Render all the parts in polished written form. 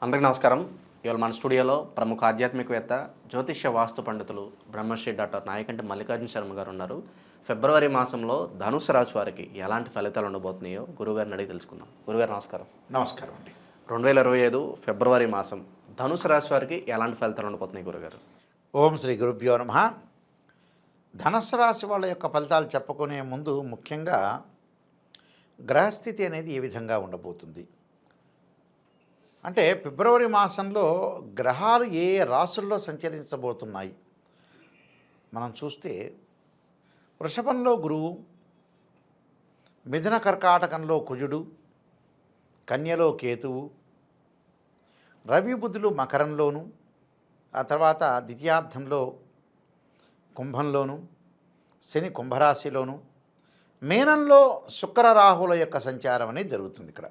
అందరికీ నమస్కారం. ఇవాళ మన స్టూడియోలో ప్రముఖ ఆధ్యాత్మికవేత్త, జ్యోతిష్య వాస్తు పండితులు బ్రహ్మశ్రీ డాక్టర్ నాయకంటి మల్లికార్జున శర్మ గారు ఉన్నారు. ఫిబ్రవరి మాసంలో ధనుసు రాశి వారికి ఎలాంటి ఫలితాలు ఉండబోతున్నాయో గురుగారిని అడిగి తెలుసుకుందాం. గురుగారు నమస్కారం. నమస్కారం అండి. 2025 ఫిబ్రవరి మాసం ధనుసు రాశి వారికి ఎలాంటి ఫలితాలు ఉండబోతున్నాయి గురుగారు? ఓం శ్రీ గురుభ్యో నమః. ధనుస్సు రాశి వాళ్ళ యొక్క ఫలితాలు చెప్పుకునే ముందు ముఖ్యంగా గ్రహస్థితి అనేది ఏ విధంగా ఉండబోతుంది అంటే ఫిబ్రవరి మాసంలో గ్రహాలు ఏ రాశుల్లో సంచరించబోతున్నాయి మనం చూస్తే వృషభంలో గురువు, మిథున కర్కాటకంలో కుజుడు, కన్యలో కేతువు, రవి బుధులు మకరంలోను, ఆ తర్వాత ద్వితీయార్థంలో కుంభంలోను, శని కుంభరాశిలోను, మీనంలో శుక్ర రాహుల యొక్క సంచారం అనేది జరుగుతుంది ఇక్కడ.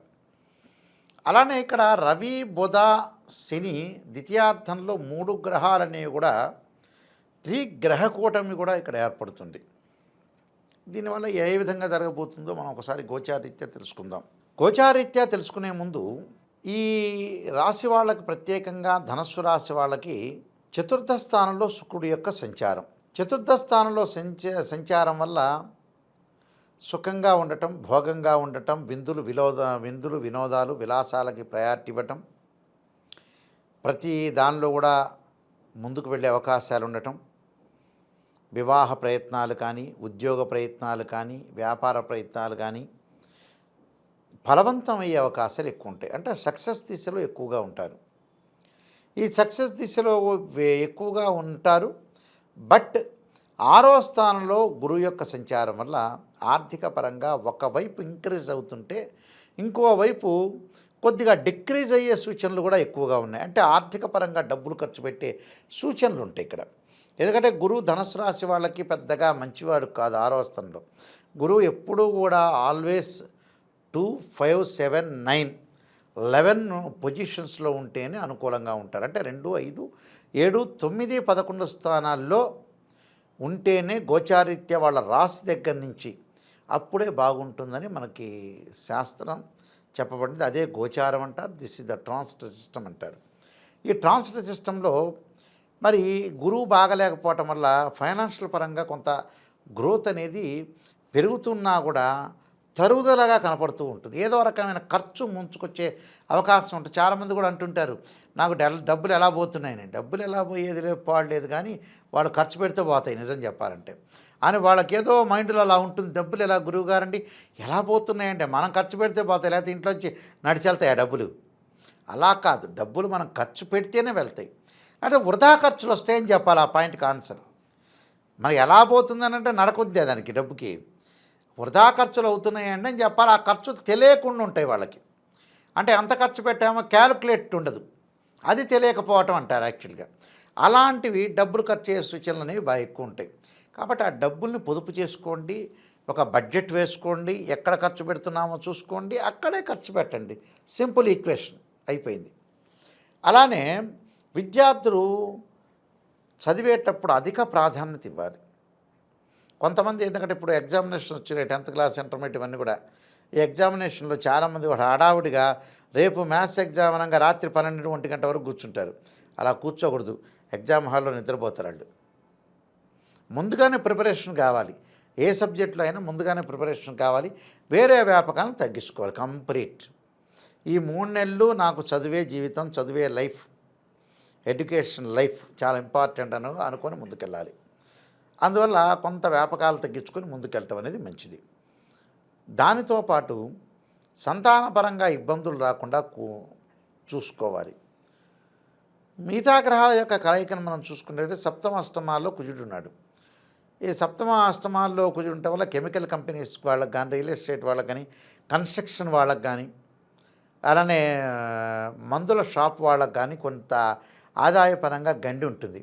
అలానే ఇక్కడ రవి బుధ శని ద్వితీయార్థంలో 3 గ్రహాలనేవి కూడా త్రిగ్రహ కూటమి కూడా ఇక్కడ ఏర్పడుతుంది. దీనివల్ల ఏ విధంగా జరగబోతుందో మనం ఒకసారి గోచారీత్యా తెలుసుకుందాం. గోచారీత్యా తెలుసుకునే ముందు ఈ రాశి వాళ్ళకి ప్రత్యేకంగా ధనస్సు రాశి వాళ్ళకి చతుర్థ స్థానంలో శుక్రుడి యొక్క సంచారం. చతుర్థ స్థానంలో సంచారం వల్ల సుఖంగా ఉండటం, భోగంగా ఉండటం, విందులు వినోదాలు విలాసాలకి ప్రయారిటీ ఇవ్వటం, ప్రతి దానిలో కూడా ముందుకు వెళ్ళే అవకాశాలు ఉండటం, వివాహ ప్రయత్నాలు కానీ, ఉద్యోగ ప్రయత్నాలు కానీ, వ్యాపార ప్రయత్నాలు కానీ ఫలవంతం అయ్యే అవకాశాలు ఎక్కువ ఉంటాయి. అంటే సక్సెస్ దిశలో ఎక్కువగా ఉంటారు. ఈ సక్సెస్ దిశలో ఎక్కువగా ఉంటారు. బట్ 6వ స్థానంలో గురువు యొక్క సంచారం వల్ల ఆర్థిక పరంగా ఒకవైపు ఇంక్రీజ్ అవుతుంటే ఇంకోవైపు కొద్దిగా డిక్రీజ్ అయ్యే సూచనలు కూడా ఎక్కువగా ఉన్నాయి. అంటే ఆర్థిక పరంగా డబ్బులు ఖర్చు పెట్టే సూచనలు ఉంటాయి ఇక్కడ. ఎందుకంటే గురువు ధనుసు రాశి వాళ్ళకి పెద్దగా మంచివాడు కాదు. 6వ స్థానంలో గురువు ఎప్పుడూ కూడా ఆల్వేస్ 2, 5, 7, 9, 11 పొజిషన్స్లో ఉంటేనే అనుకూలంగా ఉంటారు. అంటే 2, 5, 7, 9, 11 స్థానాల్లో ఉంటేనే గోచారీత్యా వాళ్ళ రాశి దగ్గర నుంచి అప్పుడే బాగుంటుందని మనకి శాస్త్రం చెప్పబడింది. అదే గోచారం అంటారు. This is the transit system అంటారు. ఈ ట్రాన్సిట్ సిస్టంలో మరి గురువు బాగలేకపోవటం వల్ల ఫైనాన్షియల్ పరంగా కొంత గ్రోత్ అనేది పెరుగుతున్నా కూడా తరుగుదలగా కనపడుతూ ఉంటుంది. ఏదో రకమైన ఖర్చు ముంచుకొచ్చే అవకాశం ఉంటుంది. చాలామంది కూడా అంటుంటారు, నాకు డబ్బులు ఎలా పోతున్నాయని. డబ్బులు ఎలా పోయేది పాడలేదు, కానీ వాళ్ళు ఖర్చు పెడితే పోతాయి నిజం చెప్పాలంటే అని వాళ్ళకి ఏదో మైండ్లో అలా ఉంటుంది. డబ్బులు ఎలా గురువుగారండి ఎలా పోతున్నాయంటే మనం ఖర్చు పెడితే పోతాయి, లేకపోతే ఇంట్లోంచి నడిచి వెళ్తాయి ఆ డబ్బులు. అలా కాదు, డబ్బులు మనం ఖర్చు పెడితేనే వెళ్తాయి. అంటే వృధా ఖర్చులు వస్తాయని చెప్పాలి. ఆ పాయింట్కి ఆన్సర్ మనకి ఎలా పోతుందని అంటే నడకొద్దే దానికి డబ్బుకి వృధా ఖర్చులు అవుతున్నాయండి అని చెప్పాలి. ఆ ఖర్చు తెలియకుండా ఉంటాయి వాళ్ళకి. అంటే ఎంత ఖర్చు పెట్టామో క్యాలిక్యులేట్ ఉండదు, అది తెలియకపోవటం అంటారు యాక్చువల్గా. అలాంటివి డబ్బులు ఖర్చు అయ్యే సూచనలు అనేవి బాగా ఎక్కువ ఉంటాయి. కాబట్టి ఆ డబ్బుల్ని పొదుపు చేసుకోండి, ఒక బడ్జెట్ వేసుకోండి, ఎక్కడ ఖర్చు పెడుతున్నామో చూసుకోండి, అక్కడే ఖర్చు పెట్టండి. సింపుల్ ఈక్వేషన్ అయిపోయింది. అలానే విద్యార్థులు చదివేటప్పుడు అధిక ప్రాధాన్యత ఇవ్వాలి. కొంతమంది ఎందుకంటే ఇప్పుడు ఎగ్జామినేషన్ వచ్చినాయి, 10th క్లాస్ ఇంటర్మీడియట్ ఇవన్నీ కూడా. ఈ ఎగ్జామినేషన్లో చాలామంది హడావుడిగా రేపు మ్యాథ్స్ ఎగ్జామ్ అనగా రాత్రి 12, 1 గంట వరకు కూర్చుంటారు. అలా కూర్చోకూడదు. ఎగ్జామ్ హాల్లో నిద్రపోతారు వాళ్ళు. ముందుగానే ప్రిపరేషన్ కావాలి. ఏ సబ్జెక్టులో అయినా ముందుగానే ప్రిపరేషన్ కావాలి. వేరే వ్యాపకాలను తగ్గించుకోవాలి కంప్లీట్. ఈ 3 నెలలు నాకు చదివే జీవితం, చదివే లైఫ్, ఎడ్యుకేషన్ లైఫ్ చాలా ఇంపార్టెంట్ అనుకొని ముందుకెళ్ళాలి. అందువల్ల కొంత వ్యాపకాలు తగ్గించుకొని ముందుకెళ్ళటం అనేది మంచిది. దానితో పాటు సంతానపరంగా ఇబ్బందులు రాకుండా చూసుకోవాలి. మిగతా గ్రహాల యొక్క కలయికను మనం చూసుకున్నట్లయితే సప్తమ అష్టమాల్లో కుజుడు ఉన్నాడు. ఈ సప్తమ అష్టమాల్లో కుజుడు ఉండటం వల్ల కెమికల్ కంపెనీస్ వాళ్ళకి కానీ, రియల్ ఎస్టేట్ వాళ్ళకి కానీ, కన్స్ట్రక్షన్ వాళ్ళకి కానీ, అలానే మందుల షాప్ వాళ్ళకి కానీ కొంత ఆదాయపరంగా గండి ఉంటుంది.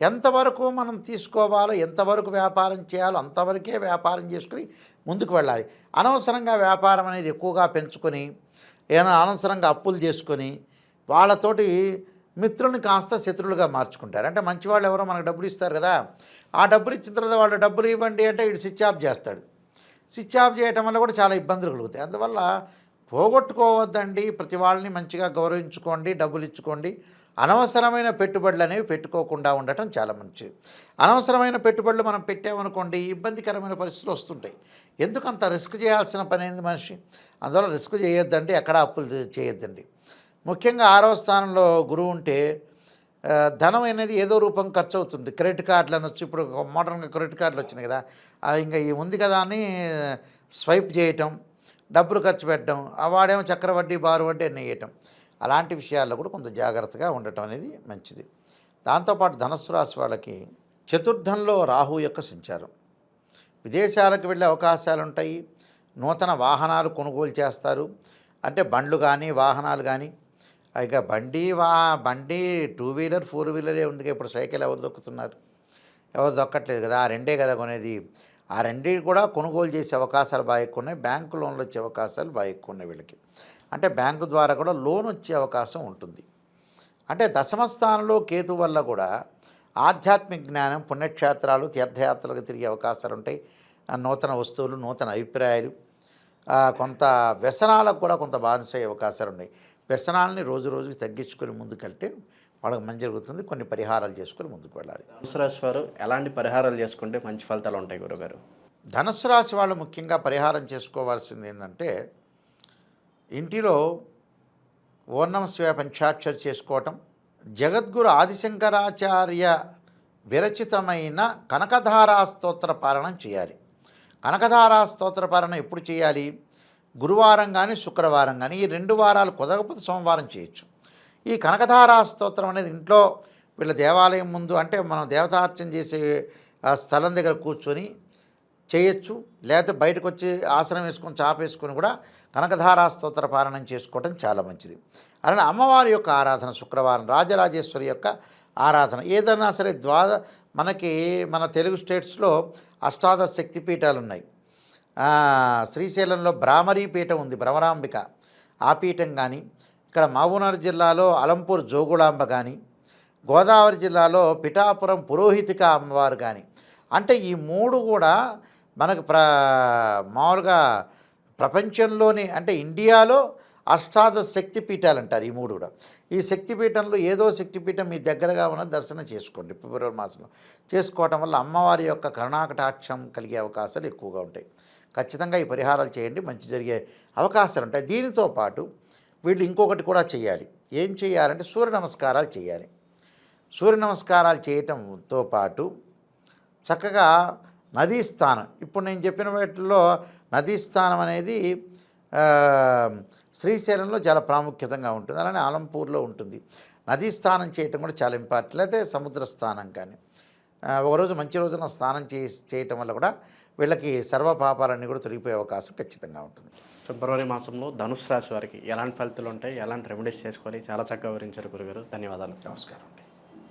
ఎంతవరకు మనం తీసుకోవాలో, ఎంతవరకు వ్యాపారం చేయాలో అంతవరకే వ్యాపారం చేసుకుని ముందుకు వెళ్ళాలి. అనవసరంగా వ్యాపారం అనేది ఎక్కువగా పెంచుకొని ఏమైనా అనవసరంగా అప్పులు చేసుకొని వాళ్ళతోటి మిత్రుల్ని కాస్త శత్రువులుగా మార్చుకుంటారు. అంటే మంచివాళ్ళు ఎవరో మనకు డబ్బులు ఇస్తారు కదా, ఆ డబ్బులు ఇచ్చిన తర్వాత వాళ్ళు డబ్బులు ఇవ్వండి అంటే వీడు స్విచ్ ఆఫ్ చేస్తాడు. స్విచ్ ఆఫ్ చేయటం వల్ల కూడా చాలా ఇబ్బందులు కలుగుతాయి. అందువల్ల పోగొట్టుకోవద్దండి. ప్రతి వాళ్ళని మంచిగా గౌరవించుకోండి, డబ్బులు ఇచ్చుకోండి. అనవసరమైన పెట్టుబడులు అనేవి పెట్టుకోకుండా ఉండటం చాలా మంచిది. అనవసరమైన పెట్టుబడులు మనం పెట్టామనుకోండి, ఇబ్బందికరమైన పరిస్థితులు వస్తుంటాయి. ఎందుకంత రిస్క్ చేయాల్సిన పని ఏంది మనిషి? అందువల్ల రిస్క్ చేయొద్దండి, ఎక్కడ అప్పులు చేయొద్దండి. ముఖ్యంగా 6వ స్థానంలో గురువు ఉంటే ధనం అనేది ఏదో రూపం ఖర్చు అవుతుంది. క్రెడిట్ కార్డులు అనొచ్చు, ఇప్పుడు మోడర్న్గా క్రెడిట్ కార్డులు వచ్చినాయి కదా, ఇంకా ఈ ఉంది కదా అని స్వైప్ చేయటం, డబ్బులు ఖర్చు పెట్టడం, వాడేమో చక్రవడ్డీ బారు వడ్డీ అన్నీ వేయటం, అలాంటి విషయాల్లో కూడా కొంత జాగ్రత్తగా ఉండటం అనేది మంచిది. దాంతోపాటు ధనుస్సు రాశి వాళ్ళకి చతుర్థంలో రాహు యొక్క సంచారం, విదేశాలకు వెళ్ళే అవకాశాలు ఉంటాయి. నూతన వాహనాలు కొనుగోలు చేస్తారు. అంటే బండ్లు కానీ వాహనాలు కానీ, ఇక బండి 2 వీలర్ 4 వీలరే ఉంది. ఇప్పుడు సైకిల్ ఎవరు దొక్కుతున్నారు? ఎవరు దొక్కట్లేదు కదా. ఆ రెండే కదా కొనేది. ఆ రెండి కూడా కొనుగోలు చేసే అవకాశాలు బాగా ఎక్కువ ఉన్నాయి. బ్యాంకు లోన్లు వచ్చే అవకాశాలు బాగా ఎక్కువ ఉన్నాయి వీళ్ళకి. అంటే బ్యాంకు ద్వారా కూడా లోన్ వచ్చే అవకాశం ఉంటుంది. అంటే దశమ స్థానంలో కేతు వల్ల కూడా ఆధ్యాత్మిక జ్ఞానం, పుణ్యక్షేత్రాలు, తీర్థయాత్రలకు తిరిగే అవకాశాలు ఉంటాయి. నూతన వస్తువులు, నూతన అభిప్రాయాలు, కొంత వ్యసనాలకు కూడా కొంత బానిసయ్యే అవకాశాలు ఉన్నాయి. వ్యసనాలని రోజు రోజుకి తగ్గించుకొని ముందుకెళ్తే వాళ్ళకి మంచి జరుగుతుంది. కొన్ని పరిహారాలు చేసుకొని ముందుకు వెళ్ళాలి. ధనుసు రాశి వారు ఎలాంటి పరిహారాలు చేసుకుంటే మంచి ఫలితాలు ఉంటాయి గురుగారు? ధనుసు రాశి వాళ్ళు ముఖ్యంగా పరిహారం చేసుకోవాల్సింది ఏంటంటే, ఇంటిలో ఓర్ణమ స్వయ పంచాక్షరి చేసుకోవటం, జగద్గురు ఆదిశంకరాచార్య విరచితమైన కనకధారా స్తోత్ర పాలనం చేయాలి. కనకధారా స్తోత్ర పాలన ఎప్పుడు చేయాలి? గురువారం కానీ శుక్రవారం కానీ, ఈ 2 వారాలు కుదరకపోతే సోమవారం చేయొచ్చు. ఈ కనకధారా స్తోత్రం అనేది ఇంట్లో వీళ్ళ దేవాలయం ముందు, అంటే మనం దేవతార్చన చేసే స్థలం దగ్గర కూర్చొని చేయొచ్చు. లేకపోతే బయటకు వచ్చి ఆసనం వేసుకొని చాప వేసుకొని కూడా కనకధారా స్తోత్ర పాలనం చేసుకోవటం చాలా మంచిది. అలానే అమ్మవారి యొక్క ఆరాధన, శుక్రవారం రాజరాజేశ్వరి యొక్క ఆరాధన ఏదైనా సరే, మనకి మన తెలుగు స్టేట్స్లో అష్టాదశ శక్తిపీఠాలు ఉన్నాయి. శ్రీశైలంలో భ్రామరీ పీఠం ఉంది, భ్రమరాంబిక, ఆ పీఠం కానీ, ఇక్కడ మహబూబ్నగర్ జిల్లాలో అలంపూర్ జోగులాంబ కానీ, గోదావరి జిల్లాలో పిఠాపురం పురోహితిక అమ్మవారు కానీ, అంటే ఈ 3 కూడా మనకు మామూలుగా ప్రపంచంలోని, అంటే ఇండియాలో అష్టాదశ శక్తిపీఠాలు అంటారు ఈ 3 కూడా. ఈ శక్తిపీఠంలో ఏదో శక్తిపీఠం మీ దగ్గరగా ఉన్న దర్శనం చేసుకోండి. ఫిబ్రవరి మాసంలో చేసుకోవటం వల్ల అమ్మవారి యొక్క కరుణాకటాక్షం కలిగే అవకాశాలు ఎక్కువగా ఉంటాయి. ఖచ్చితంగా ఈ పరిహారాలు చేయండి, మంచి జరిగే అవకాశాలు ఉంటాయి. దీనితో పాటు వీళ్ళు ఇంకొకటి కూడా చేయాలి. ఏం చేయాలంటే సూర్య నమస్కారాలు చేయాలి. సూర్య నమస్కారాలు చేయటంతో పాటు చక్కగా నదీ స్నానం, ఇప్పుడు నేను చెప్పిన వాటిల్లో నదీ స్నానం అనేది శ్రీశైలంలో చాలా ప్రాముఖ్యతంగా ఉంటుంది. అలానే ఆలంపూర్లో ఉంటుంది. నదీ స్నానం చేయటం కూడా చాలా ఇంపార్టెంట్. లేకపోతే సముద్ర స్నానం కానీ, ఒకరోజు మంచి రోజున స్నానం చేయటం వల్ల కూడా వీళ్ళకి సర్వ పాపాలన్నీ కూడా తొలగిపోయే అవకాశం ఖచ్చితంగా ఉంటుంది. ఫిబ్రవరి మాసంలో ధనుసు రాశి వారికి ఎలాంటి ఫలితాలు ఉంటాయి, ఎలాంటి రెమెడీస్ చేసుకోవాలి, చాలా చక్కగా వివరించారు గురుగారు. ధన్యవాదాలు. నమస్కారం అండి.